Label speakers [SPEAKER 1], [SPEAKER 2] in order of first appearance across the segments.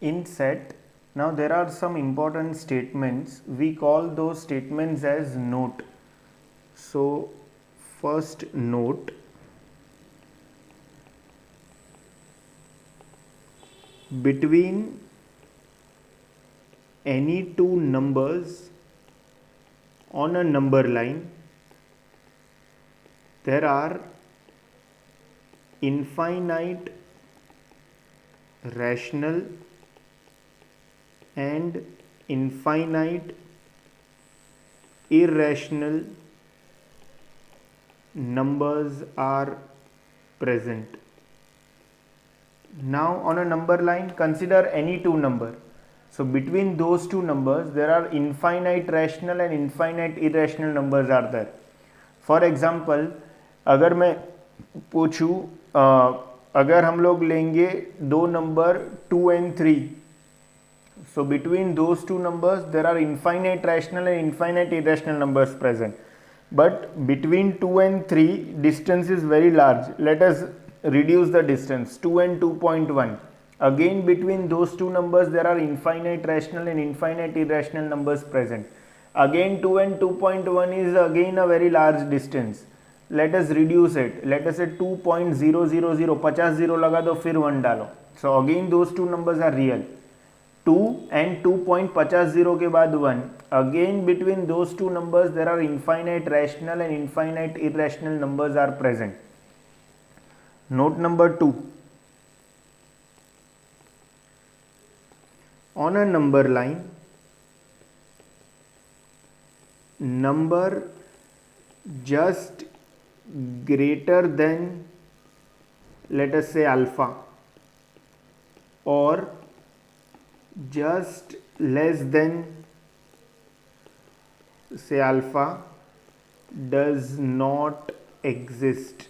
[SPEAKER 1] In set, now there are some important statements. We call those statements as note. So first note, between any two numbers on a number line, there are infinite rational and infinite irrational numbers are present. Now on a number line, consider any two number. So between those two numbers, there are infinite rational and infinite irrational numbers are there. For example, अगर मैं पूछूं, अगर हम लोग लेंगे दो number 2 and 3, so between those two numbers there are infinite rational and infinite irrational numbers present, but between 2 and 3 distance is very large. Let us reduce the distance, 2 and 2.1. Again between those two numbers there are infinite rational and infinite irrational numbers present. Again 2 and 2.1 is again a very large distance. Let us reduce it. Let us say 2.000, 50 0 लगा दो फिर 1 डालो. So again those two numbers are real. 2 and 2.50 के बाद 1. Again between those two numbers there are infinite rational and infinite irrational numbers are present. Note number 2. On a number line, number just greater than, let us say, alpha, or just less than, say, alpha, does not exist.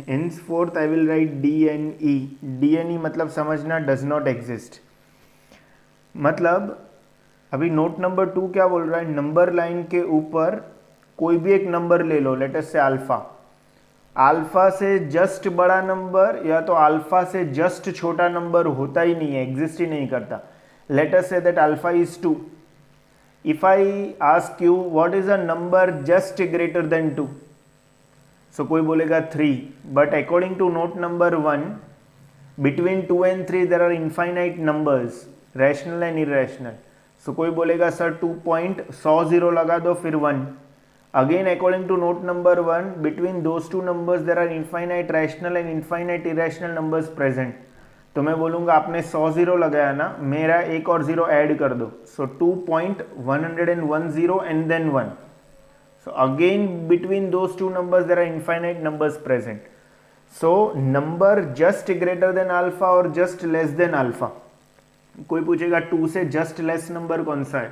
[SPEAKER 1] Henceforth I will write D N E. D N E मतलब समझना, does not exist. मतलब अभी note number 2 क्या बोल रहा है, number line के ऊपर कोई भी एक नंबर ले लो, लेट अस से अल्फा. अल्फा से जस्ट बड़ा नंबर या तो अल्फा से जस्ट छोटा नंबर होता ही नहीं है, एग्जिस्ट ही नहीं करता. Let us say that alpha is 2. If I ask you what is a number just greater than 2, so कोई बोलेगा 3, but according to note number 1, between 2 and 3 there are infinite numbers, rational and irrational. So कोई बोलेगा sir 2.100 0 लगा दो फिर 1. Again according to note number 1, between those two numbers there are infinite rational and infinite irrational numbers present. तो मैं बोलूँगा आपने 100 0 लगाया ना, मेरा एक और 0 ऐड कर दो. सो 2.110 and then 1. So again between those two numbers there are infinite numbers present. So number just greater than alpha or just less than alpha. कोई पूछेगा 2 से just less नंबर कौन सा है,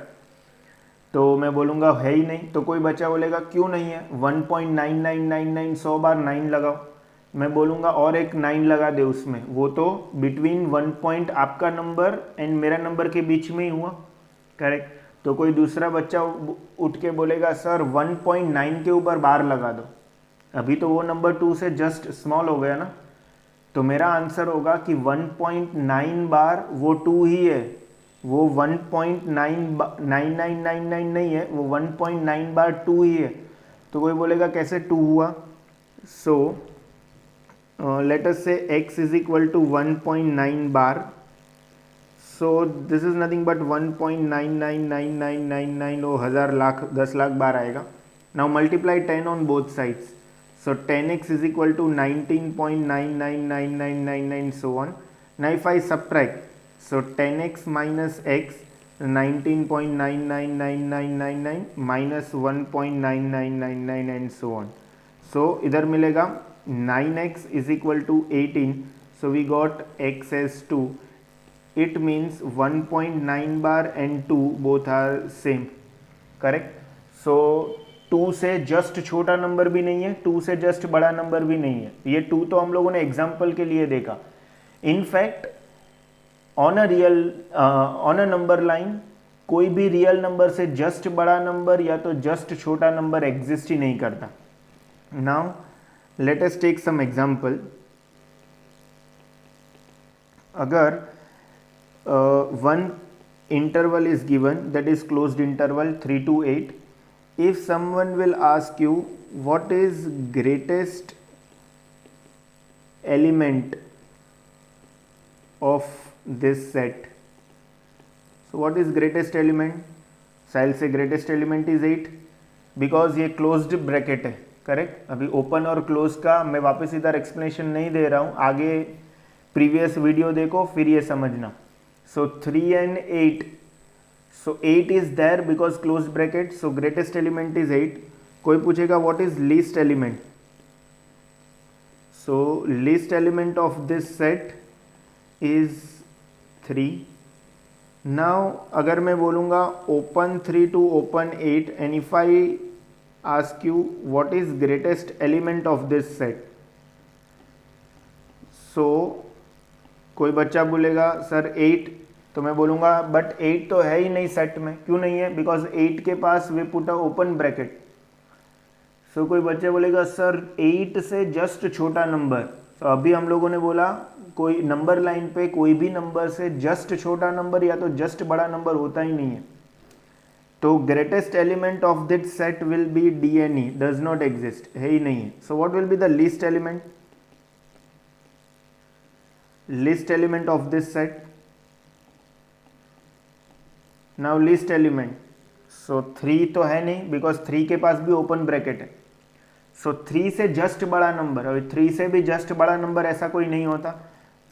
[SPEAKER 1] तो मैं बोलूँगा है ही नहीं. तो कोई बच्चा बोलेगा क्यों नहीं है, 1.9999 100 बार 9 लगाओ. मैं बोलूँगा और एक 9 लगा दे उसमें, वो तो बिटवीन 1 पॉइंट आपका नंबर एंड मेरा नंबर के बीच में ही हुआ, करेक्ट. तो कोई दूसरा बच्चा उठ के बोलेगा सर 1.9 के ऊपर बार लगा दो. अभी तो वो नंबर 2 से जस्ट स्मॉल हो गया ना. तो मेरा आंसर होगा कि 1.9 बार वो 2 ही है, वो 1.9999 नहीं है, वो 1.9 बार 2 ही है. तो कोई बोलेगा कैसे 2 हुआ. So let us say x is equal to 1.9 bar. So this is nothing but 1.999999, वो 1000 लाख 10 लाख बार आएगा. Now multiply 10 on both sides. So 10x is equal to 19.999999 so on. Now if I subtract, so 10x minus x 19.999999 minus 1.9999 and so on. So इधर मिलेगा 9x is equal to 18. So we got x as 2. It means 1.9 bar and 2 both are same, correct. So 2 से just छोटा number भी नहीं है, 2 से just बड़ा number भी नहीं है. ये 2 तो हम लोगों ने एग्जाम्पल के लिए देखा. In fact on a number line कोई भी रियल नंबर से जस्ट बड़ा नंबर या तो जस्ट छोटा नंबर एग्जिस्ट ही नहीं करता. Now let us take some example. अगर one interval is given, that is closed interval 3 to 8, if someone will ask you what is greatest element of this set, so what is greatest element? So I'll say greatest element is 8 because ये closed bracket है, correct. अभी open और close का मैं वापस इधर explanation नहीं दे रहा हूँ, आगे प्रीवियस वीडियो देखो फिर ये समझना। So 3 and 8, so 8 is there because close bracket, so greatest element is 8। कोई पूछेगा what is least element, so least element of this set is 3। Now अगर मैं बोलूँगा open 3 to open 8 and if I ask you what is greatest element of this set, so कोई बच्चा बोलेगा sir 8, तो मैं बोलूँगा बट 8 तो है ही नहीं सेट में। क्यों नहीं है? बिकॉज 8 के पास we put a open bracket. So कोई बच्चा बोलेगा सर 8 से जस्ट छोटा नंबर, तो अभी हम लोगों ने बोला कोई नंबर लाइन पे कोई भी नंबर से जस्ट छोटा नंबर या तो जस्ट बड़ा नंबर होता ही नहीं है। तो greatest element of this set will be DNE, does not exist, है ही नहीं है। So what will be the least element? Least element of this set, now least element, so 3 तो है नहीं बिकॉज 3 के पास भी ओपन ब्रैकेट है। सो 3 से जस्ट बड़ा नंबर, अभी 3 से भी जस्ट बड़ा नंबर ऐसा कोई नहीं होता।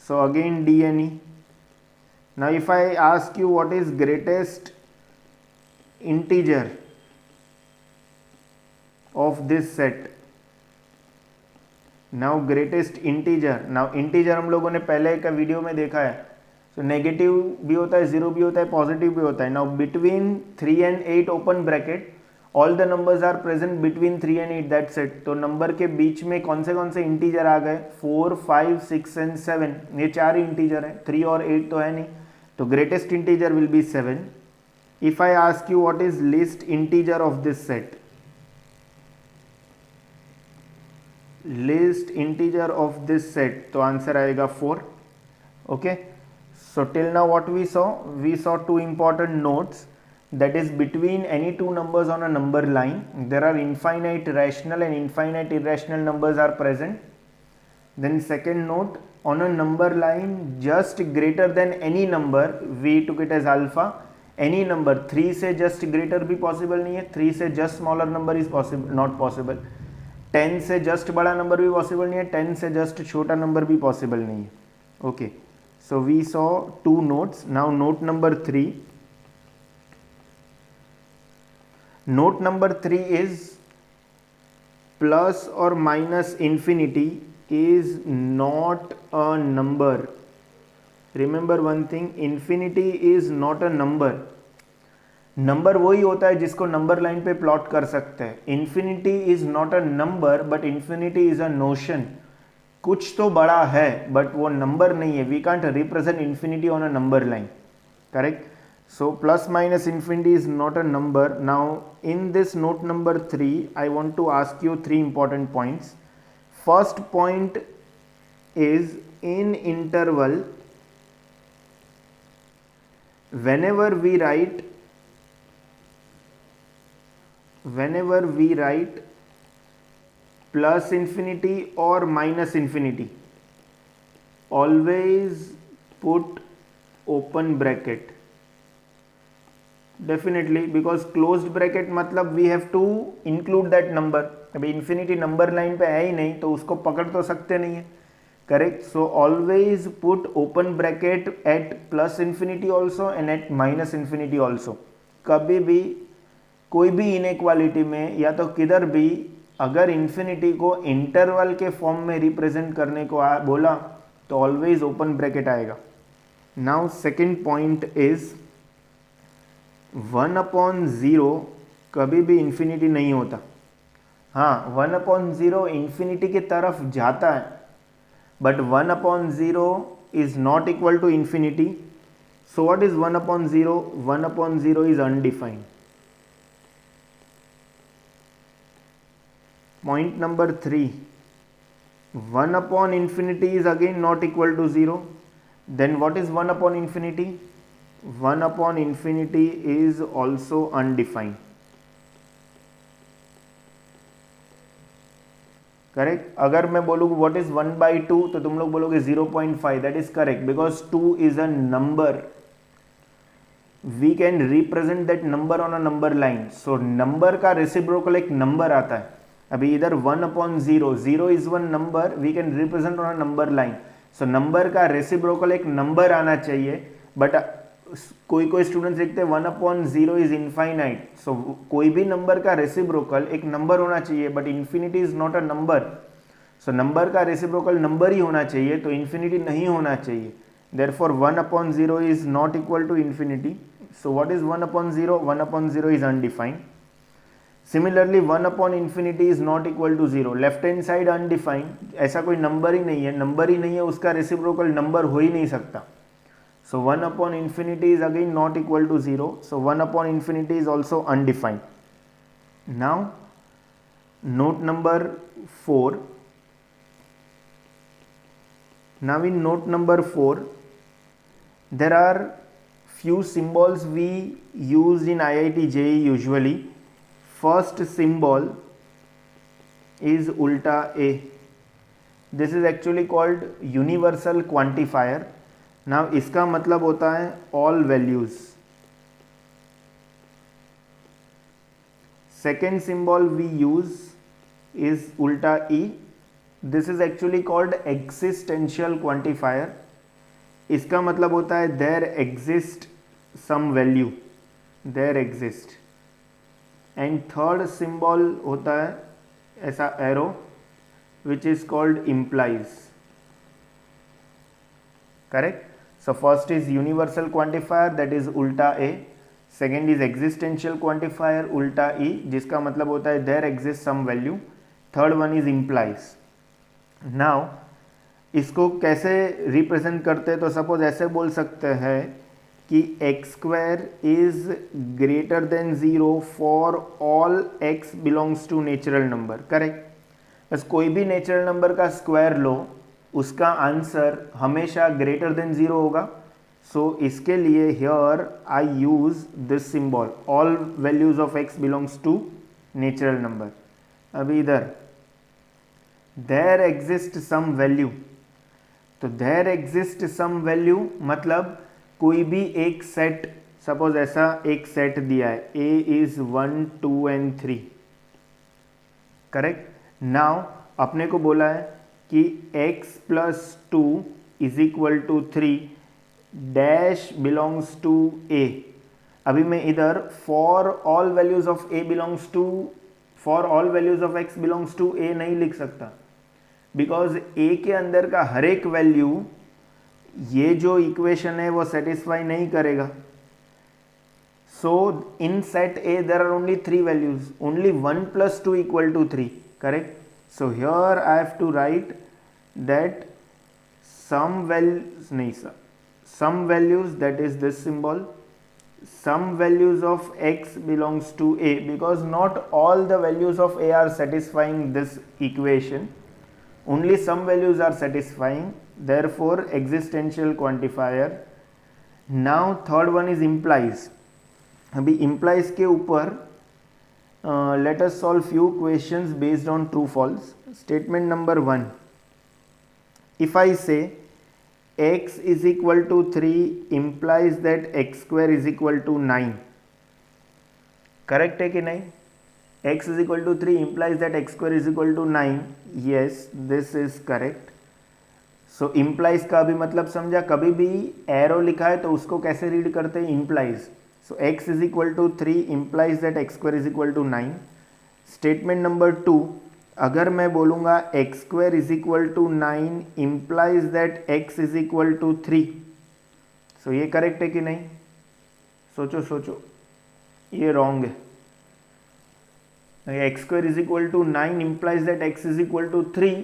[SPEAKER 1] So again DNE। Now if I ask you what is greatest integer of this set, now greatest integer, now integer हम लोगों ने पहले का वीडियो में देखा है, so नेगेटिव भी होता है, जीरो भी होता है, पॉजिटिव भी होता है। now between 3 and 8 open bracket all the numbers are present between 3 and 8 that set। तो नंबर के बीच में कौन से इंटीजर आ गए? 4, 5, 6 and 7, ये चार ही इंटीजर है, 3 और 8 तो है नहीं, तो greatest integer will be 7। If I ask you what is least integer of this set, least integer of this set, तो आंसर आएगा 4। okay, so till now what we saw two important notes, that is between any two numbers on a number line there are infinite rational and infinite irrational numbers are present। then second note, on a number line just greater than any number, we took it as alpha, any number 3 से just greater भी possible नहीं है, 3 से just smaller number is possible, not possible, 10 से just बड़ा number भी possible नहीं है, 10 से जस्ट छोटा नंबर भी पॉसिबल नहीं है। Okay, so we saw 2 notes. Now note number 3, note number 3 is plus और minus infinity is not a number. Remember one thing, infinity is not a number. Number वही होता है जिसको नंबर लाइन पे plot कर सकते हैं। Infinity is not a number but infinity is a notion. कुछ तो बड़ा है बट वो नंबर नहीं है। We can't represent infinity on a number line, correct? So plus minus infinity is not a number. Now in this note number 3 I want to ask you 3 important points. First point is in interval whenever we write plus infinity or minus infinity, always put open bracket, definitely, because closed bracket मतलब we have to include that number। अभी infinity number line पे है ही नहीं तो उसको पकड़ तो सकते नहीं है, correct? So always put open bracket at plus infinity also and at minus infinity also. कभी भी कोई भी इनइक्वालिटी में या तो किधर भी अगर इंफिनिटी को इंटरवल के फॉर्म में रिप्रेजेंट करने को बोला तो ऑलवेज ओपन ब्रैकेट आएगा। नाउ सेकेंड पॉइंट इज 1/0 कभी भी इंफिनिटी नहीं होता। हाँ, 1/0 इंफिनिटी की तरफ जाता है but 1/0 is not equal to infinity। so what is 1/0? 1/0 is undefined। point number 3, 1/infinity is again not equal to 0। Then what is 1 upon infinity? 1 upon infinity is also undefined. Correct. अगर मैं बोलूँ what is 1/2 तो तुम लोग बोलोगे 0.5. That is correct because 2 is a number. We can represent that number on a number line. So number का reciprocal एक number आता है. अभी इधर 1/0, 0 is one number, we can represent on a number line. So number का reciprocal एक number आना चाहिए. बट कोई कोई स्टूडेंट्स लिखते हैं 1/0 इज इनफाइनाइट. सो कोई भी नंबर का रेसिप्रोकल एक नंबर होना चाहिए, but infinity is not a number. So number का रेसिप्रोकल नंबर ही होना चाहिए, तो इन्फिनिटी नहीं होना चाहिए. Therefore 1/0 is not equal to infinity. So what is 1/0? 1/0 is undefined. Similarly 1/infinity is not equal to 0. Left hand side undefined, ऐसा कोई नंबर ही नहीं है. नंबर ही नहीं है, उसका रेसिप्रोकल नंबर हो ही नहीं सकता. So 1/infinity is again not equal to 0. So 1/infinity is also undefined. Now note number 4. Now in note number 4 there are few symbols we use in IIT JEE usually. First symbol is ulta A. This is actually called universal quantifier. Now इसका मतलब होता है all values. Second symbol we use is उल्टा E. This is actually called existential quantifier. इसका मतलब होता है there exist some value, there exist. And third symbol होता है ऐसा arrow which is called implies. Correct. So first is universal quantifier, that is ulta A. Second is existential quantifier ulta E, जिसका मतलब होता है there exists some value. Third one is implies. Now इसको कैसे represent करते हैं? तो suppose ऐसे बोल सकते हैं कि x² is greater than 0 for all x belongs to natural number. Correct. बस कोई भी नेचुरल नंबर का स्क्वायर लो, उसका आंसर हमेशा ग्रेटर देन 0 होगा. सो इसके लिए here I use this symbol, all values of x belongs to natural number. अभी इधर देयर एग्जिस्ट सम वैल्यू, तो देयर एग्जिस्ट सम वैल्यू मतलब कोई भी एक सेट, सपोज ऐसा एक सेट दिया है a is 1 2 and 3. Correct. Now अपने को बोला है कि x plus 2 is equal to 3 dash belongs to a. अभी मैं इधर for all values of a belongs to, for all values of x belongs to a नहीं लिख सकता, बिकॉज a के अंदर का हर एक वैल्यू ये जो इक्वेशन है वो सेटिस्फाई नहीं करेगा. So in set a there are only 3 values, only 1 plus 2 equal to 3. Correct. So here I have to write that some values, that is this symbol, some values of x belongs to a, because not all the values of a are satisfying this equation, only some values are satisfying, therefore existential quantifier. Now third one is implies. अभी implies के ऊपर let us solve few questions based on true false. Statement number 1, if I say x is equal to 3 implies that x² is equal to 9. Correct है कि नहीं? x is equal to 3 implies that x² is equal to 9. yes, this is correct. so implies का भी मतलब समझा. कभी भी arrow लिखा है तो उसको कैसे रीड करते हैं? implies. So x is equal to 3 implies that x² is equal to 9. Statement number 2, अगर मैं बोलूँगा x² is equal to 9 implies that x is equal to 3. So ये करेक्ट है कि नहीं? सोचो सोचो, ये रॉन्ग है. x² is equal to 9 implies that x is equal to 3,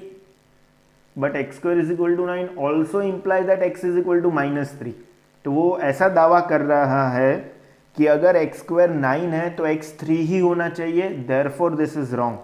[SPEAKER 1] but x² is equal to 9 also implies that x is equal to -3. तो वो ऐसा दावा कर रहा है कि अगर x² 9 है तो x 3 ही होना चाहिए, देयरफॉर दिस इज रॉन्ग.